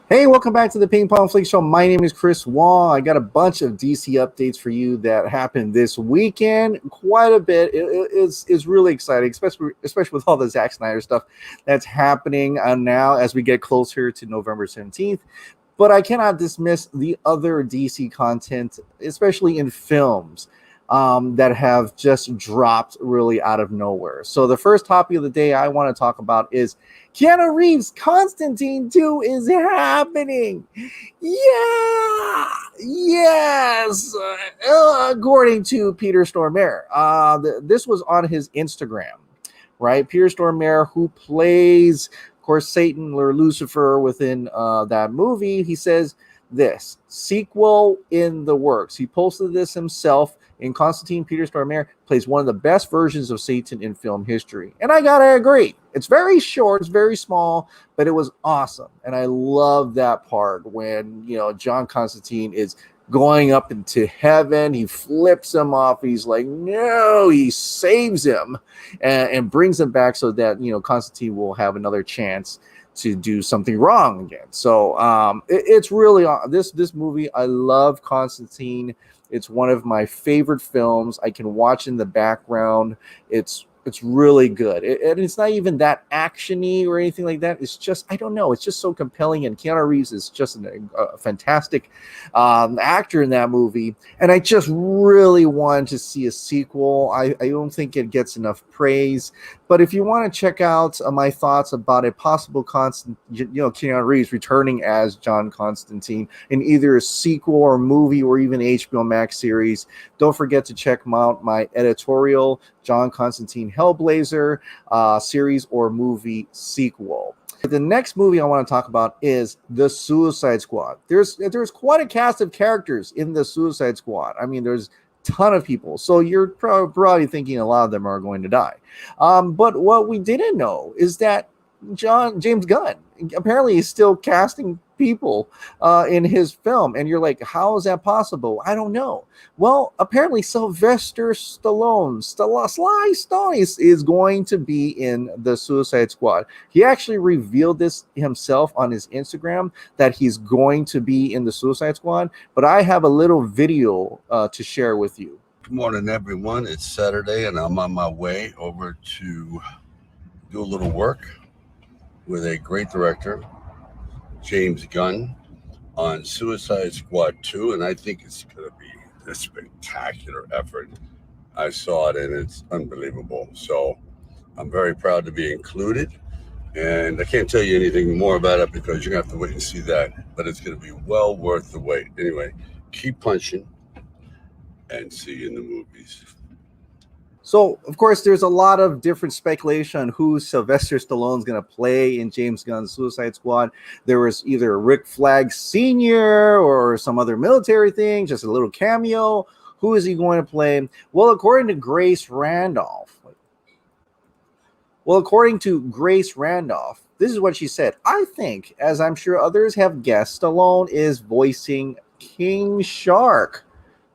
Hey, welcome back to the Ping Pong Flix Show. My name is Chris Wong. I got a bunch of DC updates for you that happened this weekend. Quite a bit. It's really exciting, especially with all the Zack Snyder stuff that's happening now as we get closer to November 17th. But I cannot dismiss the other DC content, especially in films, that have just dropped really out of nowhere. So the first topic of the day I want to talk about is Keanu Reeves' Constantine 2 is happening. Yeah, yes. According to Peter Stormare, this was on his Instagram, right? Peter Stormare, who plays, of course, Satan or Lucifer within that movie, he says this sequel in the works. He posted this himself. In Constantine, Peter Stormare plays one of the best versions of Satan in film history. And I gotta agree. It's very short, it's very small, but it was awesome. And I love that part when, John Constantine is going up into heaven. He flips him off. He's like, no, he saves him and brings him back so that, Constantine will have another chance to do something wrong again. So it's really this movie. I love Constantine. It's one of my favorite films. I can watch in the background. It's really good. And it's not even that action-y or anything like that. It's just, I don't know. It's just so compelling. And Keanu Reeves is just a fantastic actor in that movie. And I just really want to see a sequel. I don't think it gets enough praise. But if you want to check out my thoughts about a possible Keanu Reeves returning as John Constantine in either a sequel or movie or even HBO Max series, don't forget to check out my editorial, John Constantine Hellblazer series or movie sequel. The next movie I want to talk about is The Suicide Squad. There's quite a cast of characters in The Suicide Squad. I mean, there's ton of people, so you're probably thinking a lot of them are going to die. But what we didn't know is that James Gunn apparently is still casting people in his film, and you're like, how is that possible? I don't know. Well, apparently Sylvester Stallone, Sly Stone is going to be in The Suicide Squad. He actually revealed this himself on his Instagram that he's going to be in The Suicide Squad, but I have a little video to share with you. Good morning, everyone. It's Saturday, and I'm on my way over to do a little work with a great director, James Gunn, on Suicide Squad 2, and I think it's going to be a spectacular effort. I saw it, and it's unbelievable. So I'm very proud to be included, and I can't tell you anything more about it because you're going to have to wait and see that, but it's going to be well worth the wait. Anyway, keep punching, and see you in the movies. So, of course, there's a lot of different speculation on who Sylvester Stallone's going to play in James Gunn's Suicide Squad. There was either Rick Flag Sr. or some other military thing, just a little cameo. Who is he going to play? Well, according to Grace Randolph, this is what she said. I think, as I'm sure others have guessed, Stallone is voicing King Shark.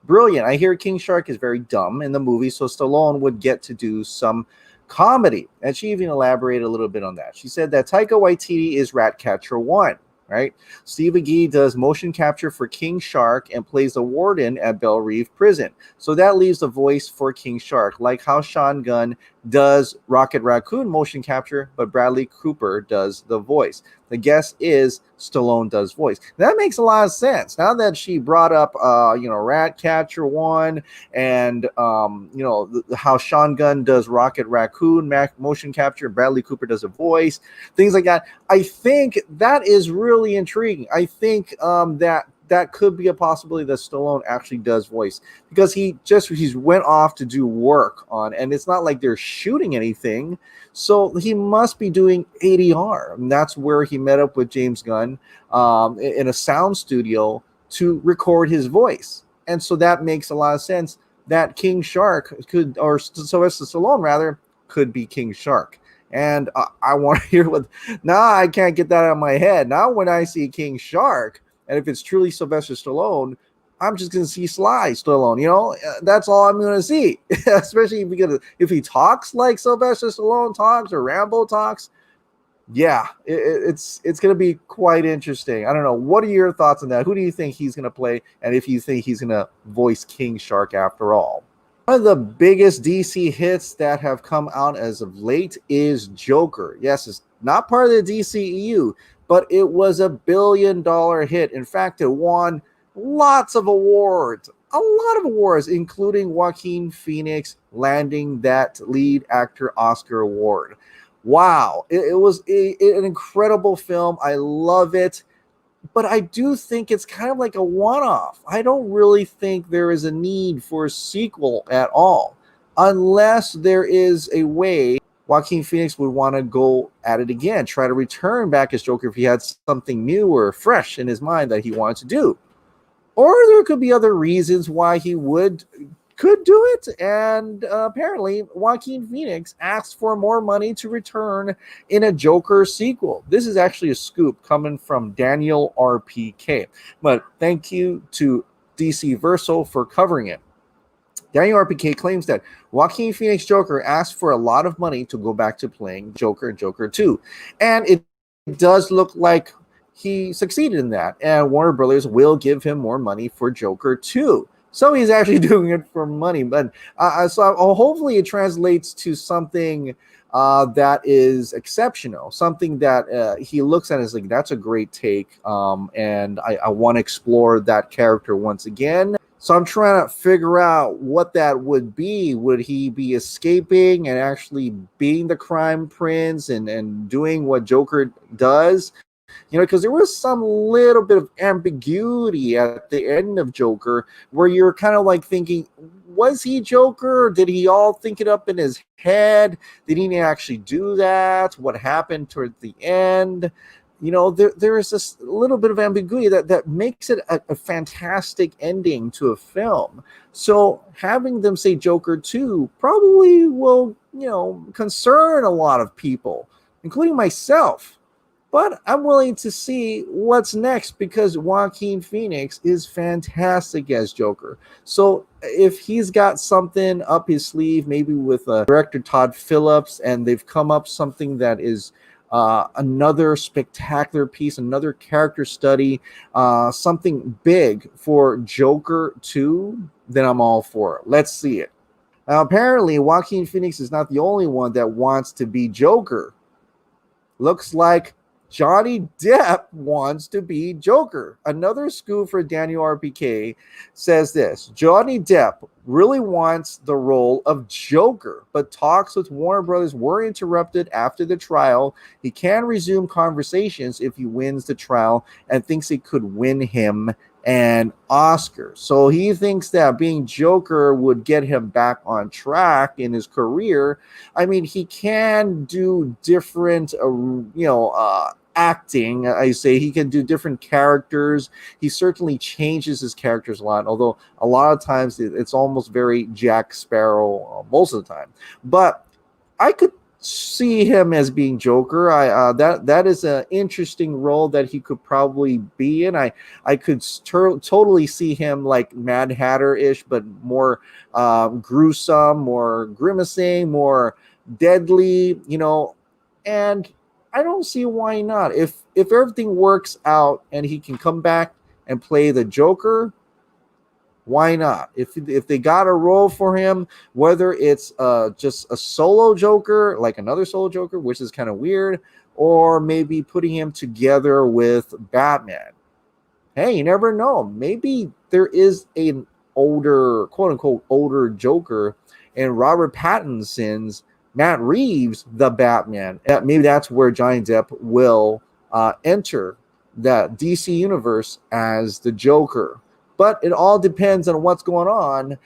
Brilliant. I hear King Shark is very dumb in the movie, so Stallone would get to do some comedy. And she even elaborated a little bit on that. She said that Taika Waititi is Ratcatcher 1, right? Steve McGee does motion capture for King Shark and plays the warden at Belle Reve Prison. So that leaves the voice for King Shark, like how Sean Gunn does Rocket Raccoon motion capture, but Bradley Cooper does the voice. The guess is Stallone does voice. That makes a lot of sense. Now that she brought up, Ratcatcher 1 and, how Sean Gunn does Rocket Raccoon motion capture, Bradley Cooper does a voice, things like that. I think that is really intriguing. I think that could be a possibility that Stallone actually does voice because he's went off to do work on, and it's not like they're shooting anything. So he must be doing ADR. And that's where he met up with James Gunn in a sound studio to record his voice. And so that makes a lot of sense that King Shark or Sylvester Stallone rather, could be King Shark. And I want to hear now I can't get that out of my head. Now when I see King Shark, and if it's truly Sylvester Stallone, I'm just going to see Sly Stallone. That's all I'm going to see, especially if he talks like Sylvester Stallone talks or Rambo talks. Yeah, it's going to be quite interesting. I don't know. What are your thoughts on that? Who do you think he's going to play, and if you think he's going to voice King Shark after all? One of the biggest DC hits that have come out as of late is Joker. Yes, it's not part of the DCEU, but it was $1 billion hit. In fact, it won lots of awards, a lot of awards, including Joaquin Phoenix landing that lead actor Oscar award. Wow, it was an incredible film. I love it, but I do think it's kind of like a one-off. I don't really think there is a need for a sequel at all, unless there is a way Joaquin Phoenix would want to go at it again, try to return back as Joker if he had something new or fresh in his mind that he wanted to do. Or there could be other reasons why he could do it. And apparently, Joaquin Phoenix asked for more money to return in a Joker sequel. This is actually a scoop coming from Daniel RPK. But thank you to DC Verso for covering it. Daniel RPK claims that Joaquin Phoenix Joker asked for a lot of money to go back to playing Joker in Joker 2. And it does look like he succeeded in that. And Warner Brothers will give him more money for Joker 2. So he's actually doing it for money. But so hopefully it translates to something that is exceptional, something that he looks at as like, that's a great take. And I want to explore that character once again. So I'm trying to figure out what that would be. Would he be escaping and actually being the crime prince and doing what Joker does? Because there was some little bit of ambiguity at the end of Joker where you're kind of like thinking, was he Joker? Or did he all think it up in his head? Did he actually do that? What happened toward the end? There is this little bit of ambiguity that makes it a fantastic ending to a film. So having them say Joker 2 probably will, concern a lot of people, including myself. But I'm willing to see what's next because Joaquin Phoenix is fantastic as Joker. So if he's got something up his sleeve, maybe with director Todd Phillips, and they've come up something that is another spectacular piece, another character study, something big for Joker 2, then I'm all for it. Let's see it. Now, apparently, Joaquin Phoenix is not the only one that wants to be Joker. Looks like Johnny Depp wants to be Joker. Another scoop for Daniel RPK says this: Johnny Depp really wants the role of Joker, but talks with Warner Brothers were interrupted after the trial. He can resume conversations if he wins the trial and thinks it could win him an Oscar. So he thinks that being Joker would get him back on track in his career. I mean, he can do different, acting. I say he can do different characters. He certainly changes his characters a lot, although a lot of times it's almost very Jack Sparrow most of the time. But I could see him as being Joker. That is an interesting role that he could probably be in. I could totally see him like Mad Hatter-ish, but more gruesome, more grimacing, more deadly, and I don't see why not. If everything works out and he can come back and play the Joker, why not? If they got a role for him, whether it's just a solo Joker, like another solo Joker, which is kind of weird, or maybe putting him together with Batman. Hey, you never know. Maybe there is an older, quote unquote, older Joker, and Robert Pattinson's Matt Reeves, the Batman. Maybe that's where Johnny Depp will enter the DC universe as the Joker. But it all depends on what's going on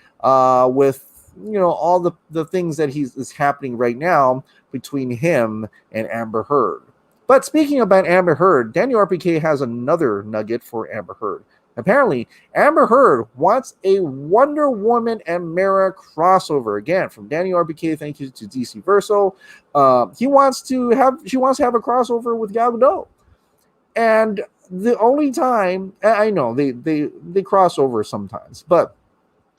with all the things that is happening right now between him and Amber Heard. But speaking about Amber Heard, Daniel RPK has another nugget for Amber Heard. Apparently, Amber Heard wants a Wonder Woman and Mera crossover. Again, from Daniel RPK, thank you to DC Verso. She wants to have a crossover with Gal Gadot. And the only time, I know they cross over sometimes, but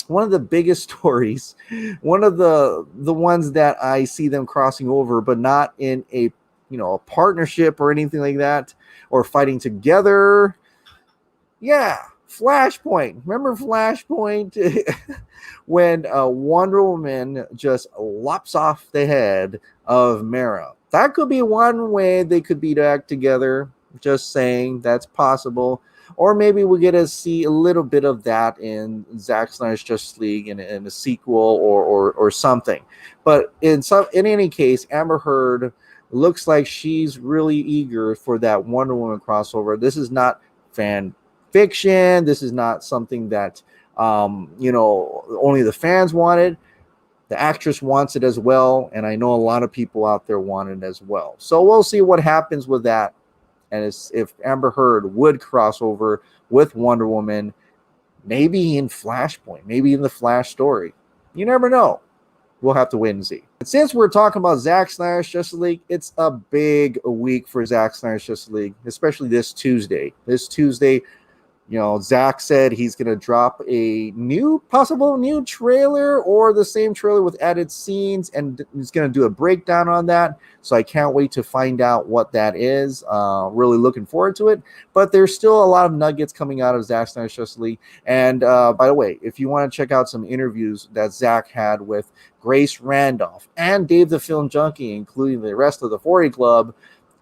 one of the biggest stories, one of the ones that I see them crossing over, but not in a a partnership or anything like that, or fighting together. Yeah, Flashpoint. Remember Flashpoint? When Wonder Woman just lops off the head of Mera. That could be one way they could be back together. Just saying, that's possible. Or maybe we'll get to see a little bit of that in Zack Snyder's Justice League in a sequel or something. But in any case, Amber Heard looks like she's really eager for that Wonder Woman crossover. This is not fan fiction. This is not something that only the fans wanted. The actress wants it as well, and I know a lot of people out there want it as well. So we'll see what happens with that, and if Amber Heard would cross over with Wonder Woman, maybe in Flashpoint, maybe in the Flash story. You never know. We'll have to wait and see. And since we're talking about Zack Snyder's Justice League, it's a big week for Zack Snyder's Justice League, especially this Tuesday. Zack said he's going to drop a possible new trailer or the same trailer with added scenes, and he's going to do a breakdown on that. So I can't wait to find out what that is. Really looking forward to it. But there's still a lot of nuggets coming out of Zack Snyder's Justice League. And by the way, if you want to check out some interviews that Zack had with Grace Randolph and Dave the Film Junkie, including the rest of the 40 Club,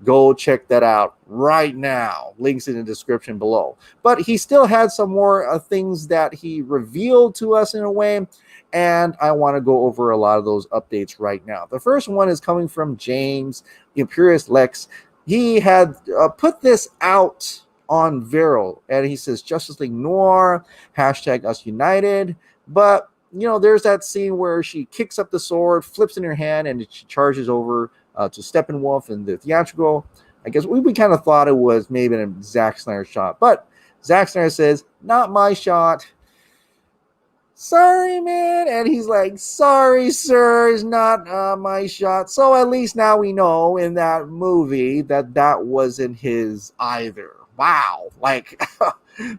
go check that out right now. Links in the description below. But he still had some more things that he revealed to us in a way, and I want to go over a lot of those updates right now. The first one is coming from James Imperious Lex. He had put this out on Vero, and he says Justice League Noir, hashtag Us United. But there's that scene where she kicks up the sword, flips in her hand, and she charges over to Steppenwolf in the theatrical. I guess we kind of thought it was maybe a Zack Snyder shot, but Zack Snyder says, not my shot. Sorry, man. And he's like, sorry, sir, it's not my shot. So at least now we know in that movie that wasn't his either. Wow. Like,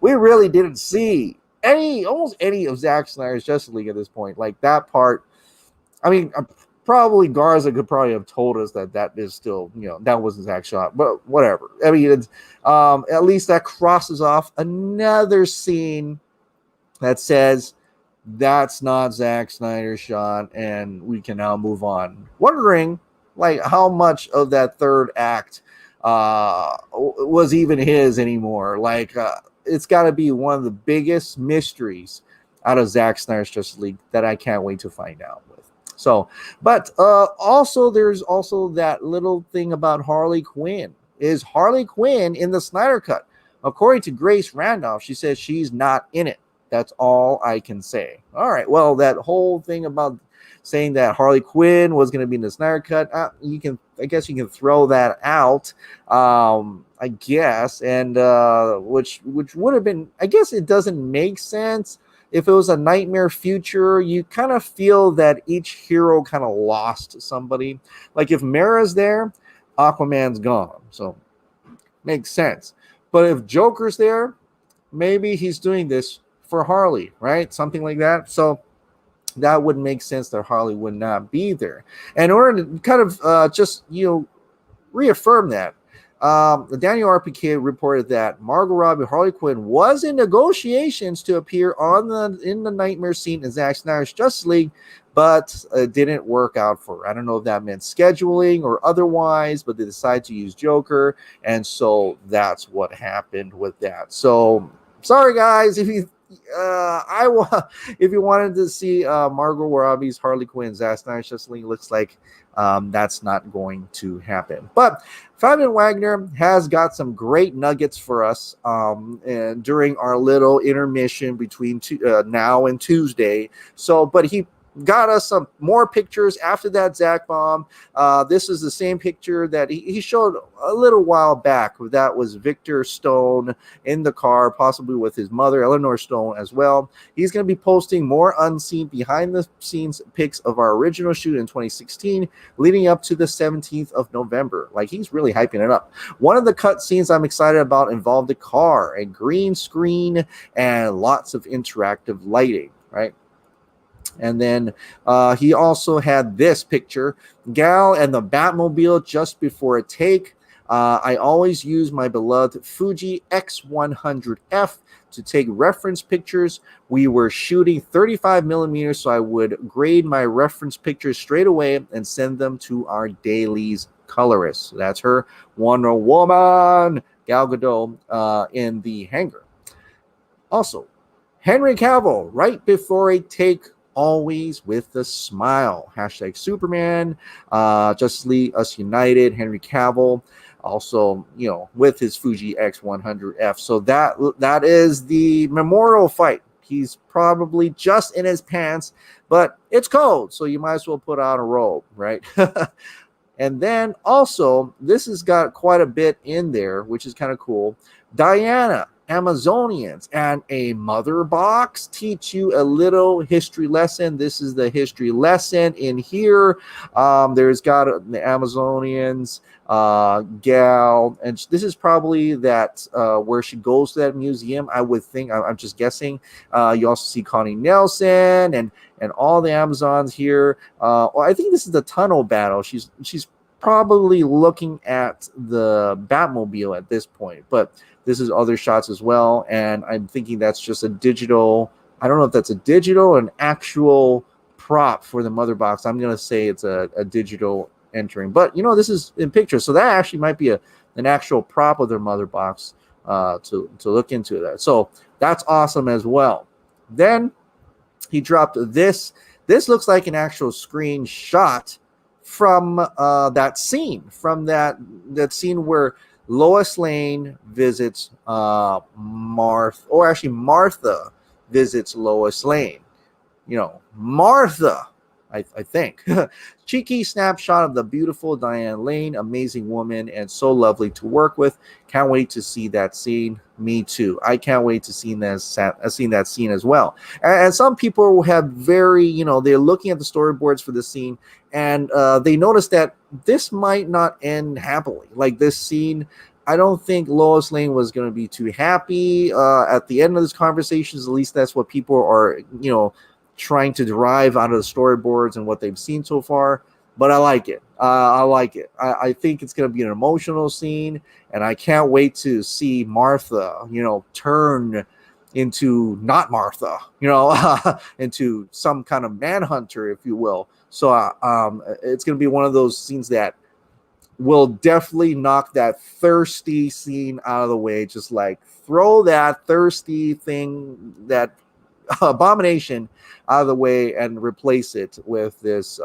we really didn't see almost any of Zack Snyder's Justice League at this point. Like, that part, I mean, probably Garza could probably have told us that is still, that wasn't Zack's shot, but whatever. I mean, it's, at least that crosses off another scene that says that's not Zack Snyder's shot, and we can now move on. Wondering, like, how much of that third act was even his anymore. Like, it's got to be one of the biggest mysteries out of Zack Snyder's Justice League that I can't wait to find out. So, but also there's also that little thing about Harley Quinn. Is Harley Quinn in the Snyder Cut? According to Grace Randolph, she says she's not in it. That's all I can say. All right. Well, that whole thing about saying that Harley Quinn was going to be in the Snyder Cut, I guess you can throw that out. I guess, and which would have been. I guess it doesn't make sense. If it was a nightmare future, you kind of feel that each hero kind of lost somebody. Like if Mera's there, Aquaman's gone. So makes sense. But if Joker's there, maybe he's doing this for Harley, right? Something like that. So that would make sense that Harley would not be there. And in order to kind of just, reaffirm that, the Daniel RPK reported that Margot Robbie Harley Quinn was in negotiations to appear in the nightmare scene in Zack Snyder's Justice League, but it didn't work out for her. I don't know if that meant scheduling or otherwise, but they decided to use Joker, and so that's what happened with that. So sorry guys, if you wanted to see Margot Robbie's Harley Quinn, Zack Snyder's Justice League, looks like that's not going to happen. But Fabian Wagner has got some great nuggets for us and during our little intermission between now and Tuesday. So, but he got us some more pictures after that Zack bomb. This is the same picture that he showed a little while back. That was Victor Stone in the car, possibly with his mother, Eleanor Stone, as well. He's going to be posting more unseen behind-the-scenes pics of our original shoot in 2016, leading up to the 17th of November. Like, he's really hyping it up. One of the cut scenes I'm excited about involved a car, a green screen, and lots of interactive lighting, right? And then he also had this picture, Gal and the Batmobile just before a take. I always use my beloved Fuji X100F to take reference pictures. We were shooting 35 millimeters, so I would grade my reference pictures straight away and send them to our dailies colorist. So that's her, Wonder Woman, Gal Gadot, in the hangar. Also, Henry Cavill, right before a take, always with a smile. Hashtag Superman, Justice League, Us United, Henry Cavill, also, with his Fuji X100F. So that is the memorial fight. He's probably just in his pants, but it's cold, so you might as well put on a robe, right? And then also, this has got quite a bit in there, which is kind of cool. Diana, Amazonians, and a mother box teach you a little history lesson. This is the history lesson in here. There's got the Amazonians, Gal, and this is probably that where she goes to that museum. I would think. I'm just guessing. You also see Connie Nelson and all the Amazons here. Well, I think this is the tunnel battle. She's probably looking at the Batmobile at this point, but this is other shots as well, and I'm thinking that's just a digital. I don't know if that's a digital or an actual prop for the mother box. I'm gonna say it's a digital entering, but this is in pictures, so that actually might be an actual prop of their mother box to look into that. So that's awesome as well. Then he dropped this. This looks like an actual screenshot from that scene, where Lois Lane visits Martha visits Lois Lane. Martha, I think. Cheeky snapshot of the beautiful Diane Lane, amazing woman and so lovely to work with. Can't wait to see that scene. Me too. I can't wait to see that scene as well. And some people have they're looking at the storyboards for the scene, and they notice that this might not end happily. Like this scene, I don't think Lois Lane was going to be too happy at the end of this conversation. At least that's what people are, trying to derive out of the storyboards and what they've seen so far. But I like it. I think it's going to be an emotional scene, and I can't wait to see Martha, turn into not Martha, into some kind of manhunter, if you will. So it's going to be one of those scenes that will definitely knock that thirsty scene out of the way. Just like throw that thirsty thing, that abomination out of the way and replace it with this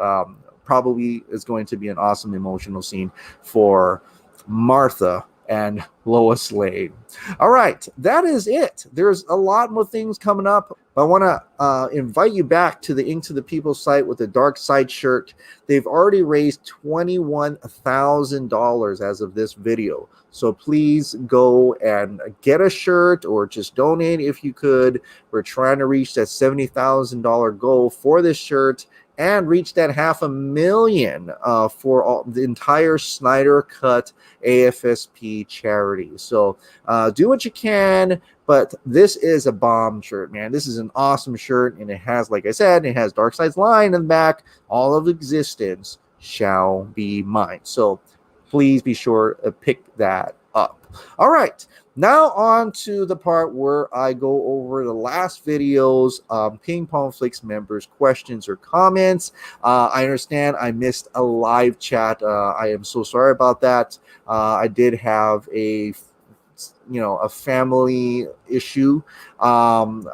probably is going to be an awesome emotional scene for Martha and Lois Lane. All right, that is it. There's a lot more things coming up. I want to invite you back to the Ink to the People site with the Dark Side shirt. They've already raised $21,000 as of this video. So please go and get a shirt or just donate if you could. We're trying to reach that $70,000 goal for this shirt and reach that $500,000 for the entire Snyder Cut AFSP charity. So do what you can, but this is a bomb shirt, man. This is an awesome shirt, and it has, like I said, it has Darkseid's line in the back. All of existence shall be mine. So please be sure to pick that up. All right. Now on to the part where I go over the last videos, Ping Pong Flix members' questions or comments. I understand I missed a live chat. I am so sorry about that. I did have a family issue, and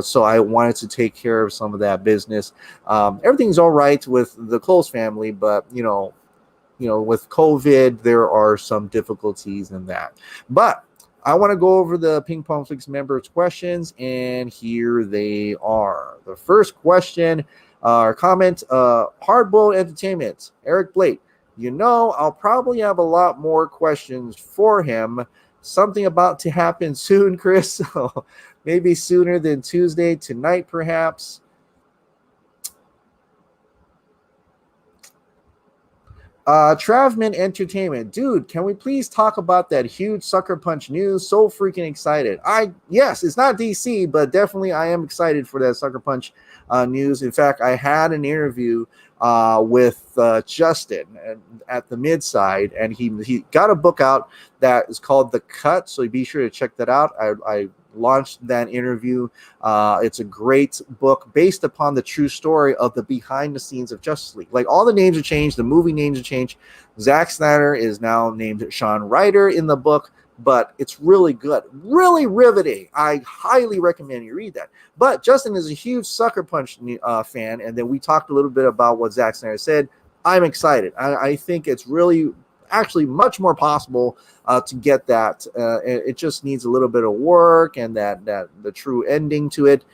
so I wanted to take care of some of that business. Everything's all right with the close family, but with COVID, there are some difficulties in that. But I want to go over the Ping Pong Flix members' questions, and here they are. The first question or comment, Hardboiled Entertainment, Eric Blake. I'll probably have a lot more questions for him. Something about to happen soon, Chris. Maybe sooner than Tuesday, tonight, perhaps. Travman Entertainment, dude, can we please talk about that huge Sucker Punch news? So freaking excited. Yes, it's not DC, but definitely I am excited for that Sucker Punch news. In fact, I had an interview with Justin at the Midside, and he got a book out that is called The Cut, so be sure to check that out. I launched that interview. It's a great book based upon the true story of the behind the scenes of Justice League. Like, all the names have changed, the movie names have changed. Zack Snyder is now named Sean Ryder in the book, but it's really good, really riveting. I highly recommend you read that. But Justin is a huge Sucker Punch fan, and then we talked a little bit about what Zack Snyder said. I'm excited. I think it's really actually much more possible to get that. It just needs a little bit of work and that the true ending to it.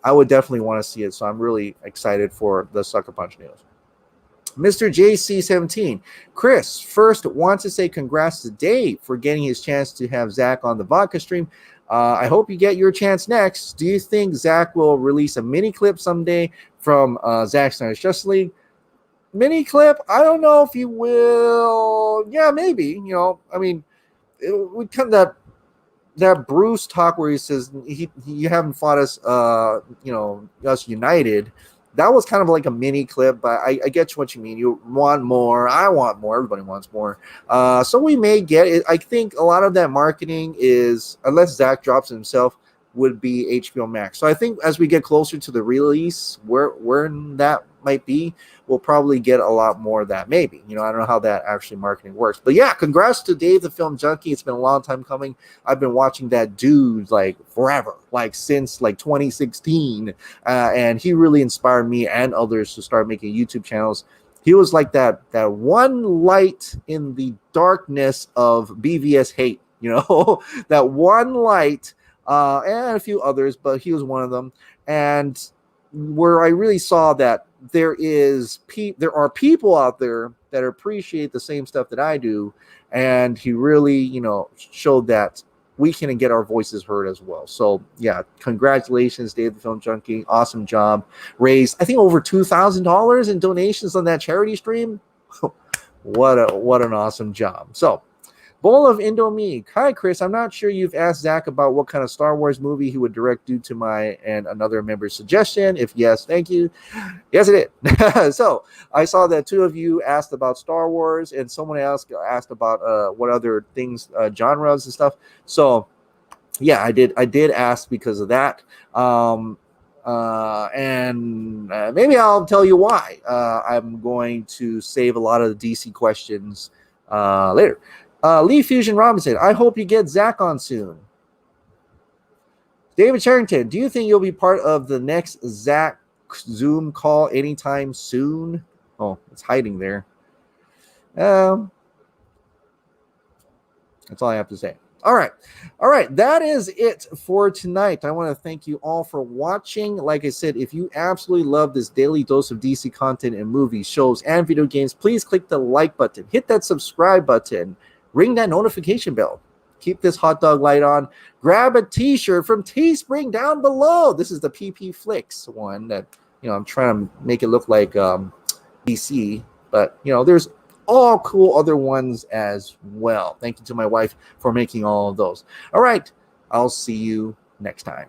I would definitely want to see it, so I'm really excited for the Sucker Punch news. Mr. JC17, Chris, first want to say congrats to Dave for getting his chance to have Zack on the vodka stream. I hope you get your chance next. Do you think Zack will release a mini clip someday from Zack Snyder's Justice League? Mini clip? I don't know if he will. Yeah, maybe. I mean, we kind of that Bruce talk where he says you haven't fought us, us united. That was kind of like a mini clip, but I get what you mean. You want more. I want more. Everybody wants more. So we may get it. I think a lot of that marketing is, unless Zack drops it himself, would be HBO Max. So I think as we get closer to the release, where that might be, we'll probably get a lot more of that. Maybe. I don't know how that actually marketing works. But yeah, congrats to Dave the Film Junkie. It's been a long time coming. I've been watching that dude like forever, like since like 2016. And he really inspired me and others to start making YouTube channels. He was like that one light in the darkness of BVS hate, that one light. And a few others, but he was one of them. And where I really saw that there are people out there that appreciate the same stuff that I do, and he really, showed that we can get our voices heard as well. So yeah, congratulations, Dave the Film Junkie. Awesome job. Raised, I think, over $2,000 in donations on that charity stream. What an awesome job. So, Bowl of Indomie. Hi, Chris. I'm not sure you've asked Zack about what kind of Star Wars movie he would direct due to my and another member's suggestion. If yes, thank you. Yes, it did. So I saw that two of you asked about Star Wars, and someone else asked about what other things, genres and stuff. So yeah, I did ask because of that. And maybe I'll tell you why. I'm going to save a lot of the DC questions later. Lee Fusion Robinson, I hope you get Zack on soon. David Charrington, do you think you'll be part of the next Zack Zoom call anytime soon? Oh, it's hiding there. That's all I have to say. All right. That is it for tonight. I want to thank you all for watching. Like I said, if you absolutely love this daily dose of DC content and movies, shows, and video games, please click the like button. Hit that subscribe button. Ring that notification bell. Keep this hot dog light on. Grab a t-shirt from Teespring down below. This is the PP Flix one that, I'm trying to make it look like DC. But, there's all cool other ones as well. Thank you to my wife for making all of those. All right. I'll see you next time.